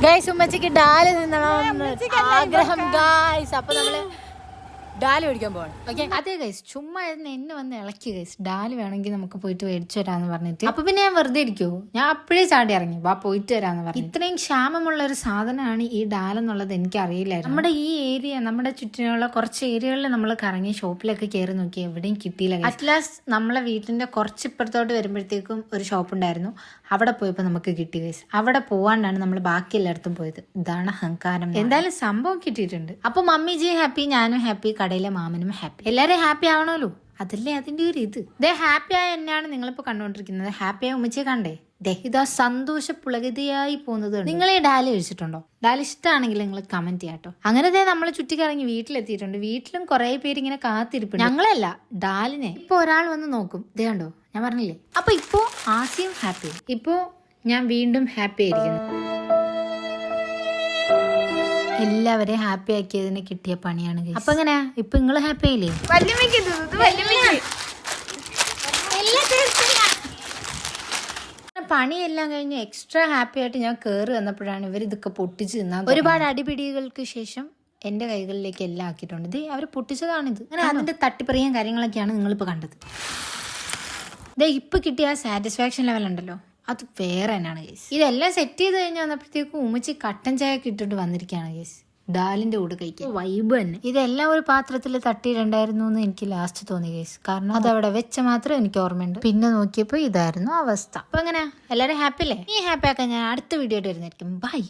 Guys ഉമ്മച്ചിക്ക് dal തിന്നണം ആഗ്രഹം guys. അപ്പൊ നമ്മള് ഡാല് മേടിക്കാൻ പോവാണ്. ഓക്കെ അതെ ഗൈസ്, ചുമ്മാ എന്നെ വന്ന് ഇളക്കി ഗൈസ്. ഡാല് വേണമെങ്കിൽ നമുക്ക് പോയിട്ട് മേടിച്ചു വരാന്ന് പറഞ്ഞിട്ട്, അപ്പൊ പിന്നെ ഞാൻ വെറുതെ ഇരിക്കുവോ, ഞാൻ അപ്പോഴേ ചാടി ഇറങ്ങി വാ പോയിട്ട് വരാന്ന് പറഞ്ഞു. ഇത്രയും ക്ഷാമമുള്ള ഒരു സാധനമാണ് ഈ ഡാൽ എന്നുള്ളത് എനിക്ക് അറിയില്ലായിരുന്നു. നമ്മുടെ ഈ ഏരിയ, നമ്മുടെ ചുറ്റിനുള്ള കുറച്ച് ഏരിയകളിൽ നമ്മൾ കറങ്ങി ഷോപ്പിലൊക്കെ കയറി നോക്കി, എവിടെയും കിട്ടിയില്ല. അറ്റ് ലാസ്റ്റ് നമ്മളെ വീട്ടിന്റെ കുറച്ച് ഇപ്പുറത്തോട്ട് വരുമ്പോഴത്തേക്കും ഒരു ഷോപ്പ് ഉണ്ടായിരുന്നു, അവിടെ പോയപ്പോൾ നമുക്ക് കിട്ടി ഗൈസ്. അവിടെ പോവാണ്ടാണ് നമ്മൾ ബാക്കി എല്ലായിടത്തും പോയത്. ഇതാണ് അഹങ്കാരം. എന്തായാലും സംഭവം കിട്ടിയിട്ടുണ്ട്. അപ്പൊ മമ്മിജി ഹാപ്പി, ഞാനും ഹാപ്പി, കടയിലെ മാമനും ഹാപ്പി. എല്ലാരും ഹാപ്പി ആവണല്ലോ, അതല്ലേ അതിന്റെ ഒരു ഇത്. ദേ ഹാപ്പി ആയ എന്നെയാണ് നിങ്ങളിപ്പോ കണ്ടുകൊണ്ടിരിക്കുന്നത്. ഹാപ്പി ആയ ഉമ്മച്ചിയെ കണ്ടേ, ഇതാ സന്തോഷ പുളകിതയായി പോകുന്നത്. നിങ്ങൾ ഈ ഡാലി കഴിച്ചിട്ടുണ്ടോ? ഡാലി ഇഷ്ടമാണെങ്കിൽ നിങ്ങൾ കമന്റ് ചെയ്യാട്ടോ. അങ്ങനെ നമ്മൾ ചുറ്റിക്കറങ്ങി വീട്ടിലെത്തിയിട്ടുണ്ട്. വീട്ടിലും കുറെ പേര് ഇങ്ങനെ കാത്തിരിപ്പുണ്ട്. ഞങ്ങളല്ല, ഡാലിനെ. ഇപ്പൊ ഒരാൾ വന്ന് നോക്കും, ഇതേ കണ്ടോ, ഞാൻ പറഞ്ഞില്ലേ. അപ്പൊ ഇപ്പോ ആസിയും ഹാപ്പി, ഇപ്പോ ഞാൻ വീണ്ടും ഹാപ്പി ആയിരിക്കുന്നു. എല്ലാവരെയും ഹാപ്പി ആക്കിയതിന് കിട്ടിയ പണിയാണ്. അപ്പൊ എങ്ങനെയാ ഇപ്പൊ നിങ്ങള് ഹാപ്പി ആയില്ലേ? പണിയെല്ലാം കഴിഞ്ഞ് എക്സ്ട്രാ ഹാപ്പി ആയിട്ട് ഞാൻ കയറി വന്നപ്പോഴാണ് ഇവർ ഇതൊക്കെ പൊട്ടിച്ച് തിന്നാൻ. ഒരുപാട് അടിപിടികൾക്ക് ശേഷം എന്റെ കൈകളിലേക്ക് എല്ലാം ആക്കിയിട്ടുണ്ട്. ഇത് അവർ പൊട്ടിച്ചതാണിത്. അങ്ങനെ അതിന്റെ തട്ടിപ്പറിയും കാര്യങ്ങളൊക്കെയാണ് നിങ്ങളിപ്പോ കണ്ടത്. ഇതേ ഇപ്പൊ കിട്ടിയ സാറ്റിസ്ഫാക്ഷൻ ലെവൽ ഉണ്ടല്ലോ, അത് വേറെ തന്നെയാണ് കേസ്. ഇതെല്ലാം സെറ്റ് ചെയ്ത് കഴിഞ്ഞ് വന്നപ്പോഴത്തേക്കും ഉമ്മച്ചി കട്ടൻ ചായ ഒക്കെ ഇട്ടിട്ട് വന്നിരിക്കുകയാണ് കേസ്, ഡാലിന്റെ കൂടെ കഴിക്കാൻ. വൈബ് തന്നെ. ഇതെല്ലാം ഒരു പാത്രത്തിൽ തട്ടിയിട്ടുണ്ടായിരുന്നു എന്ന് എനിക്ക് ലാസ്റ്റ് തോന്നി കേസ്. കാരണം അതവിടെ വെച്ച മാത്രം എനിക്ക് ഓർമ്മയുണ്ട്. പിന്നെ നോക്കിയപ്പോ ഇതായിരുന്നു അവസ്ഥ. അപ്പൊ എങ്ങനെയാ എല്ലാരും ഹാപ്പി അല്ലേ? ഈ ഹാപ്പി ആക്കാൻ ഞാൻ അടുത്ത വീഡിയോ ആയിട്ട് വരുന്നതായിരിക്കും. ബൈ.